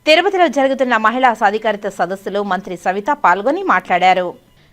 తిరుపతిలో జరుగుతున్న మహిళా సాధికారిత సదస్సులో మంత్రి సవిత పాల్గొని మాట్లాడారు.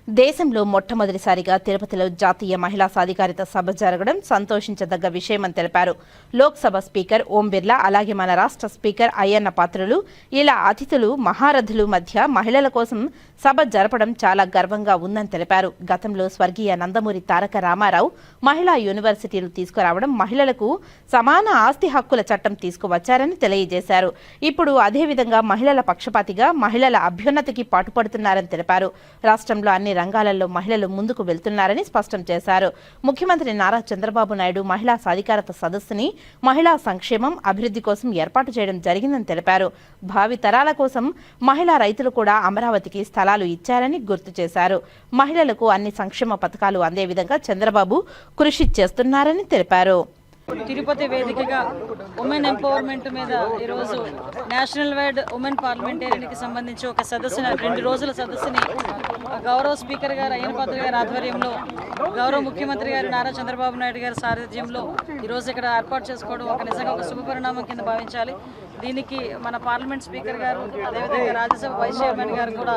దేశంలో మొట్టమొదటిసారిగా తిరుపతిలో జాతీయ మహిళా సాధికారిత సభ జరగడం సంతోషించదగ్గ విషయమని తెలిపారు. లోక్సభ స్పీకర్ ఓం బిర్లా, అలాగే మన రాష్ట్ర స్పీకర్ అయ్యన్న పాత్రులు, ఇలా అతిథులు మహారథులు మధ్య మహిళల కోసం సభ జరపడం చాలా గర్వంగా ఉందని తెలిపారు. గతంలో స్వర్గీయ నందమూరి తారక రామారావు మహిళా యూనివర్సిటీలు తీసుకురావడం, మహిళలకు సమాన ఆస్తి హక్కుల చట్టం తీసుకువచ్చారని తెలియజేశారు. ఇప్పుడు అదేవిధంగా మహిళల పక్షపాతిగా మహిళల అభ్యున్నతికి పాటుపడుతున్నారని తెలిపారు. రాష్ట్రంలో అన్ని రంగాలలో మహిళలు ముందుకు వెళ్తున్నారని స్పష్టం చేశారు. ముఖ్యమంత్రి నారా చంద్రబాబు నాయుడు మహిళా సాధికారత సదస్సుని మహిళా సంక్షేమం, అభివృద్ధి కోసం ఏర్పాటు చేయడం జరిగిందని తెలిపారు. భావి తరాల కోసం మహిళా రైతులు కూడా అమరావతికి స్థలాలు ఇచ్చారని గుర్తు చేశారు. మహిళలకు అన్ని సంక్షేమ పథకాలు అందే విధంగా చంద్రబాబు కృషి చేస్తున్నారని తెలిపారు. తిరుపతి వేదికగా ఉమెన్ ఎంపవర్మెంట్ మీద ఈరోజు నేషనల్ వైడ్ ఉమెన్ పార్లమెంటేరియన్కి సంబంధించి ఒక సదస్సుని 2 రోజుల సదస్సుని గౌరవ స్పీకర్ గారు అయ్యన్న పాత్రుడు గారి ఆధ్వర్యంలో, గౌరవ ముఖ్యమంత్రి గారు నారా చంద్రబాబు నాయుడు గారి సారథ్యంలో ఈరోజు ఇక్కడ ఏర్పాటు చేసుకోవడం ఒక నిజంగా ఒక శుభపరిణామం కింద భావించాలి. దీనికి మన పార్లమెంట్ స్పీకర్ గారు, అదేవిధంగా రాజ్యసభ వైస్ చైర్మన్ గారు కూడా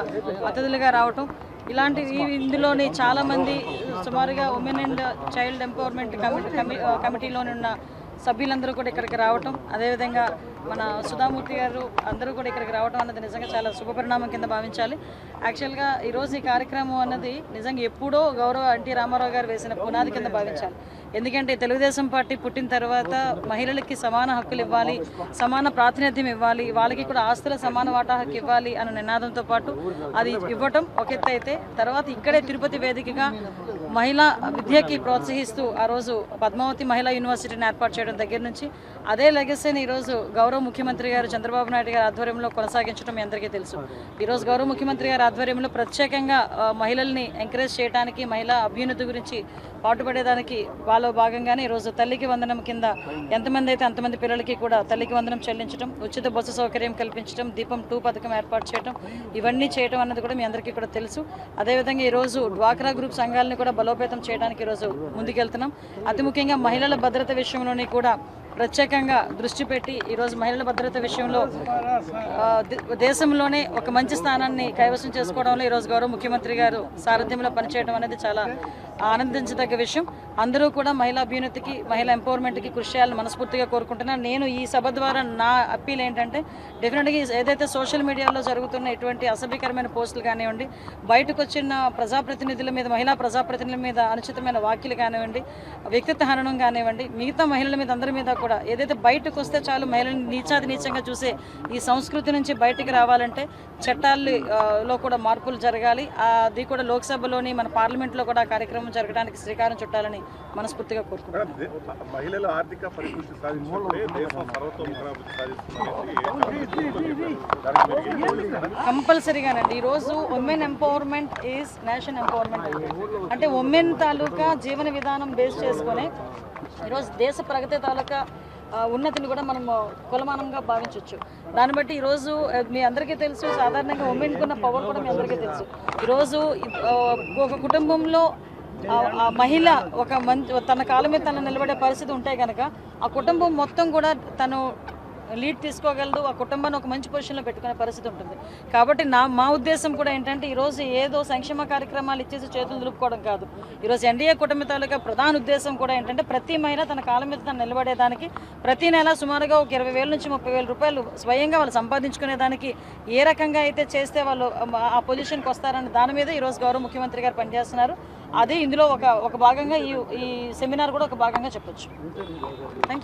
అతిథులుగా రావటం, ఇలాంటి ఇందులోని చాలామంది సుమారుగా ఉమెన్ అండ్ చైల్డ్ ఎంపవర్మెంట్ కమిటీలోని ఉన్న సభ్యులందరూ కూడా ఇక్కడికి రావటం, అదేవిధంగా మన సుధామూర్తి గారు అందరూ కూడా ఇక్కడికి రావటం అన్నది నిజంగా చాలా శుభపరిణామం కింద భావించాలి. యాక్చువల్గా ఈరోజు ఈ కార్యక్రమం అన్నది నిజంగా ఎప్పుడో గౌరవ ఎన్టీ రామారావు గారు వేసిన పునాది కింద భావించాలి. ఎందుకంటే తెలుగుదేశం పార్టీ పుట్టిన తర్వాత మహిళలకి సమాన హక్కులు ఇవ్వాలి, సమాన ప్రాతినిధ్యం ఇవ్వాలి, వాళ్ళకి కూడా ఆస్తుల సమాన వాటా హక్కు ఇవ్వాలి అన్న నినాదంతో పాటు అది ఇవ్వటం ఒక ఎత్తు అయితే, తర్వాత ఇక్కడే తిరుపతి వేదికగా మహిళా విద్యకి ప్రోత్సహిస్తూ ఆ రోజు పద్మావతి మహిళా యూనివర్సిటీని ఏర్పాటు చేయడం దగ్గర నుంచి అదే లెగసీని ఈరోజు గౌరవ ముఖ్యమంత్రి గారు చంద్రబాబు నాయుడు గారి ఆధ్వర్యంలో కొనసాగించడం మీ అందరికీ తెలుసు. ఈరోజు గౌరవ ముఖ్యమంత్రి గారి ఆధ్వర్యంలో ప్రత్యేకంగా మహిళల్ని ఎంకరేజ్ చేయడానికి, మహిళా అభ్యున్నతి గురించి పాటుపడేదానికి వాళ్ళలో భాగంగానే ఈరోజు తల్లికి వందనం కింద ఎంతమంది అయితే అంతమంది పిల్లలకి కూడా తల్లికి వందనం చెల్లించడం, ఉచిత బస్సు సౌకర్యం కల్పించడం, దీపం 2 పథకం ఏర్పాటు చేయడం, ఇవన్నీ చేయడం అన్నది కూడా మీ అందరికీ కూడా తెలుసు. అదేవిధంగా ఈరోజు డ్వాక్రా గ్రూప్ సంఘాలను కూడా బలోపేతం చేయడానికి ఈరోజు ముందుకెళ్తున్నాం. అతి ముఖ్యంగా మహిళల భద్రత విషయంలోని కూడా ప్రత్యేకంగా దృష్టి పెట్టి ఈరోజు మహిళల భద్రత విషయంలో దేశంలోనే ఒక మంచి స్థానాన్ని కైవసం చేసుకోవడంలో ఈరోజు గౌరవ ముఖ్యమంత్రి గారు సారథ్యంలో పనిచేయడం అనేది చాలా ఆనందించదగ్గ విషయం. అందరూ కూడా మహిళా అభ్యున్నతికి, మహిళా ఎంపవర్మెంట్కి కృషి చేయాలని మనస్ఫూర్తిగా కోరుకుంటున్నాను. నేను ఈ సభ ద్వారా నా అప్పీల్ ఏంటంటే, డెఫినెట్గా ఏదైతే సోషల్ మీడియాలో జరుగుతున్న ఇటువంటి అసభ్యకరమైన పోస్టులు కానివ్వండి, బయటకు వచ్చిన ప్రజాప్రతినిధుల మీద, మహిళా ప్రజాప్రతినిధుల మీద అనుచితమైన వ్యాఖ్యలు కానివ్వండి, వ్యక్తిత్వ హననం కానివ్వండి, మిగతా మహిళల మీద అందరి మీద కూడా ఏదైతే బయటకు వస్తే చాలు మహిళల్ని నీచంగా చూసే ఈ సంస్కృతి నుంచి బయటికి రావాలంటే చట్టాల్లో కూడా మార్పులు జరగాలి. అది కూడా లోక్సభలోని మన పార్లమెంట్లో కూడా ఆ కార్యక్రమం జరగడానికి శ్రీకారం చుట్టాలని మనస్ఫూర్తిగా కోరుకుంటున్నాను. కంపల్సరీగానండి. ఈరోజు women empowerment is nation empowerment. అంటే ఉమెన్ తాలూకా జీవన విధానం బేస్ చేసుకొని ఈరోజు దేశ ప్రగతి తాలూకా ఉన్నతిని కూడా మనం కొలమానంగా భావించవచ్చు. దాన్ని బట్టి ఈరోజు మీ అందరికీ తెలుసు, సాధారణంగా ఉమెన్కి ఉన్న పవర్ కూడా మీ అందరికీ తెలుసు. ఈరోజు ఒక కుటుంబంలో మహిళ తన కాళ్ళ మీద తను నిలబడే పరిస్థితి ఉంటే కనుక ఆ కుటుంబం మొత్తం కూడా తను లీడ్ తీసుకోగలదు, ఆ కుటుంబాన్ని ఒక మంచి పొజిషన్లో పెట్టుకునే పరిస్థితి ఉంటుంది. కాబట్టి మా ఉద్దేశం కూడా ఏంటంటే, ఈరోజు ఏదో సంక్షేమ కార్యక్రమాలు ఇచ్చేసి చేతులు దులుపుకోవడం కాదు. ఈరోజు ఎన్డీఏ కుటుంబ తాలూకా ప్రధాన ఉద్దేశం కూడా ఏంటంటే, ప్రతి మహిళ తన కాళ్ళ మీద తను నిలబడేదానికి ప్రతి నెల సుమారుగా ఒక 20,000 నుంచి 30,000 రూపాయలు స్వయంగా వాళ్ళు సంపాదించుకునేదానికి ఏ రకంగా అయితే చేస్తే వాళ్ళు ఆ పొజిషన్కి వస్తారని దాని మీద ఈరోజు గౌరవ ముఖ్యమంత్రి గారు పనిచేస్తున్నారు. అదే ఇందులో ఒక భాగంగా ఈ సెమినార్ కూడా ఒక భాగంగా చెప్పొచ్చు. Thank you.